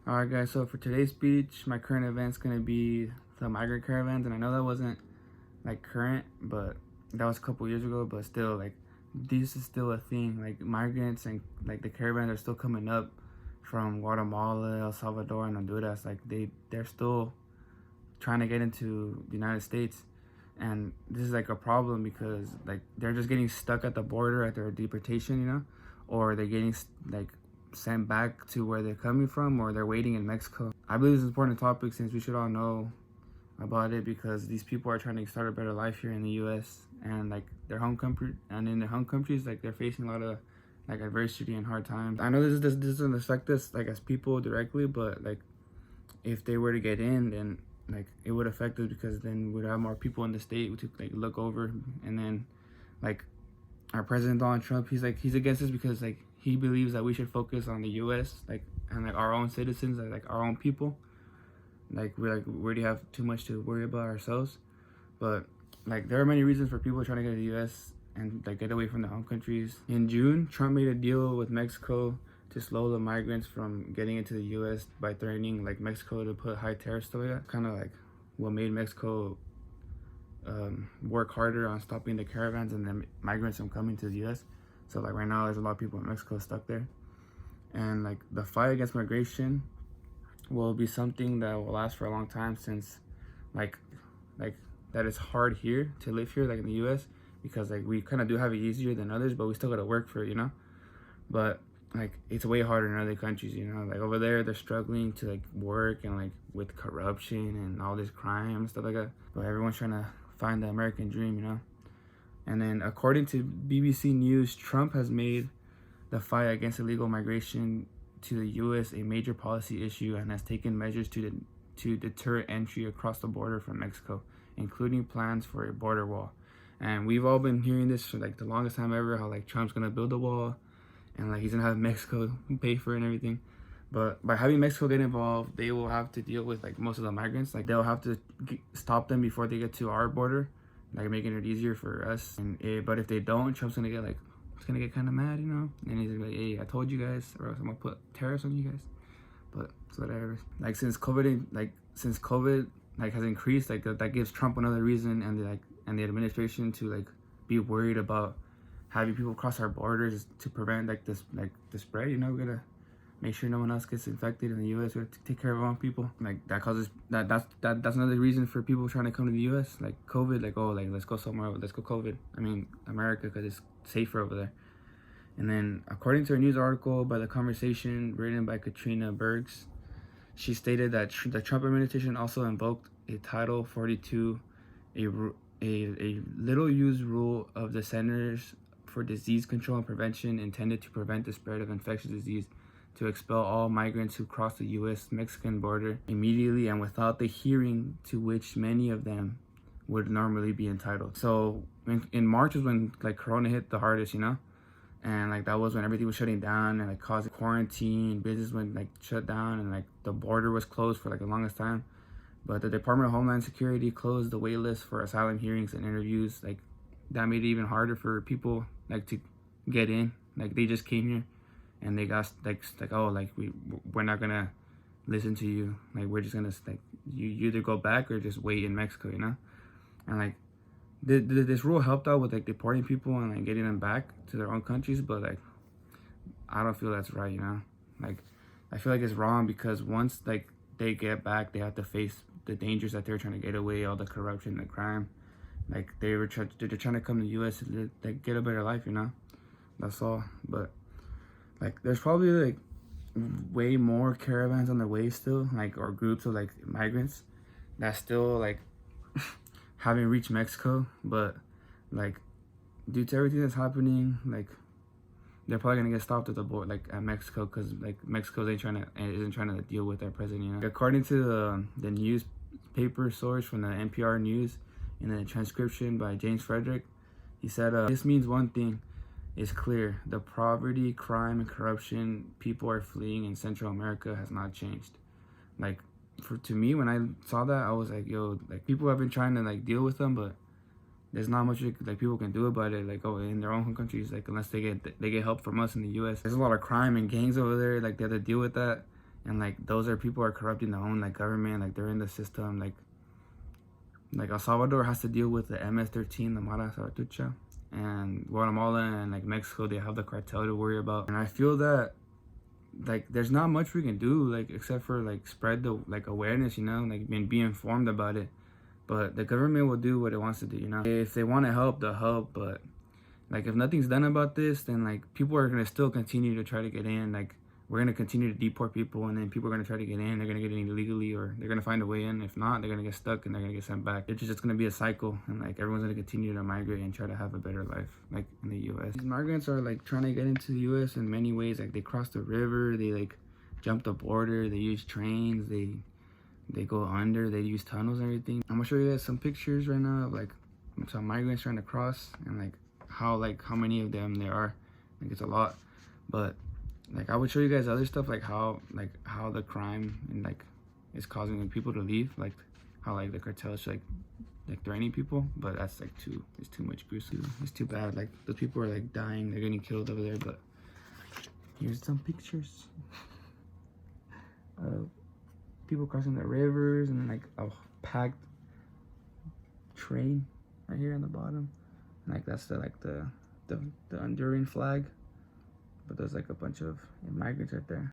Alright guys, so for today's speech, my current event's gonna be the migrant caravans, and I know that wasn't like current, but that was a couple years ago, but still, like, this is still a thing. Like, migrants and like the caravans are still coming up from Guatemala, El Salvador, and Honduras. Like, they're still trying to get into the United States, and this is like a problem because like they're just getting stuck at the border at their deportation, or they're getting like sent back to where they're coming from, or they're waiting in Mexico. I believe it's an important topic since we should all know about it, because these people are trying to start a better life here in the U.S. and like their home country, and in their home countries, like they're facing a lot of like adversity and hard times. I know this doesn't affect us like as people directly, but like if they were to get in, then like it would affect us, because then we'd have more people in the state to like look over. And then like our president Donald Trump, he's against this because like he believes that we should focus on the U.S. like and like our own citizens, like our own people. Like we already have too much to worry about ourselves. But like there are many reasons for people trying to get to the U.S. and like get away from their home countries. In June, Trump made a deal with Mexico to slow the migrants from getting into the U.S. by threatening like Mexico to put high tariffs to it. Kind of like what made Mexico work harder on stopping the caravans and the migrants from coming to the U.S. So like right now, there's a lot of people in Mexico stuck there, and like the fight against migration will be something that will last for a long time, since like that it's hard here to live here, like in the U.S., because like we kind of do have it easier than others, but we still gotta work for it, But like it's way harder in other countries, like over there they're struggling to like work, and like with corruption and all this crime and stuff like that, but everyone's trying to find the American dream. And then according to BBC News, Trump has made the fight against illegal migration to the U.S. a major policy issue, and has taken measures to deter entry across the border from Mexico, including plans for a border wall. And we've all been hearing this for like the longest time ever, how like Trump's gonna build a wall, and like he's gonna have Mexico pay for it and everything. But by having Mexico get involved, they will have to deal with like most of the migrants. Like they'll have to stop them before they get to our border, like making it easier for us. But if they don't, Trump's gonna get like, it's gonna get kind of mad, and he's gonna be like, hey, I told you guys, or else I'm gonna put tariffs on you guys. But it's whatever. Like since COVID like has increased, like that gives Trump another reason, and the administration to like be worried about having people cross our borders to prevent like the spread. We gotta make sure no one else gets infected in the U.S. We have to take care of our own people. Like that causes that's another reason for people trying to come to the U.S. Like COVID, like, oh, like let's go somewhere, let's go America, because it's safer over there. And then according to a news article by The Conversation written by Katrina Bergs, she stated that the Trump administration also invoked a Title 42, a little used rule of the Centers for Disease Control and Prevention, intended to prevent the spread of infectious disease, to expel all migrants who cross the U.S.-Mexican border immediately and without the hearing to which many of them would normally be entitled. So in March was when like Corona hit the hardest, and like that was when everything was shutting down and like causing quarantine, business went like shut down, and like the border was closed for like the longest time. But the Department of Homeland Security closed the wait list for asylum hearings and interviews. Like that made it even harder for people like to get in. Like they just came here and they got like oh, like we're not gonna listen to you. Like we're just gonna like you either go back or just wait in Mexico, And like this rule helped out with like deporting people and like getting them back to their own countries, but like I don't feel that's right, Like I feel like it's wrong, because once like they get back, they have to face the dangers that they're trying to get away, all the corruption, the crime. Like they're trying to come to the U.S. to like get a better life, That's all. But like there's probably like way more caravans on the way still, like, or groups of like migrants that still like haven't reached Mexico. But like due to everything that's happening, like they're probably gonna get stopped at the border, like at Mexico, because like Mexico isn't trying to deal with their president. According to the newspaper source from the NPR News, in a transcription by James Frederick, he said, "This means one thing is clear: the poverty, crime, and corruption people are fleeing in Central America has not changed." Like to me, when I saw that, I was like, yo, like people have been trying to like deal with them, but there's not much like people can do about it, like, oh, in their own countries, like unless they get help from us in the U.S. There's a lot of crime and gangs over there, like they have to deal with that, and like those are people who are corrupting their own like government, like they're in the system. Like El Salvador has to deal with the MS-13, the Mara Salvatrucha, and Guatemala and like Mexico, they have the cartel to worry about. And I feel that like there's not much we can do, like except for like spread the like awareness, you know, like be informed about it. But the government will do what it wants to do, you know. If they want to help, they'll help. But like if nothing's done about this, then like people are gonna still continue to try to get in. Like we're gonna continue to deport people, and then people are gonna try to get in. They're gonna get in illegally, or they're gonna find a way in. If not, they're gonna get stuck and they're gonna get sent back. It's just gonna be a cycle, and like everyone's gonna continue to migrate and try to have a better life, like in the U.S. These migrants are like trying to get into the U.S. in many ways. Like they cross the river, they like jump the border, they use trains, they go under, they use tunnels and everything. I'm gonna show you guys some pictures right now of like some migrants trying to cross, and like how many of them there are. Like it's a lot. But like I would show you guys other stuff, like how the crime and like is causing people to leave, like how like the cartels like threatening people. But that's like it's too much gruesome. It's too bad. Like those people are like dying, they're getting killed over there. But here's some pictures of people crossing the rivers, and like a packed train right here on the bottom. And like that's the Honduran flag, but there's like a bunch of migrants right there.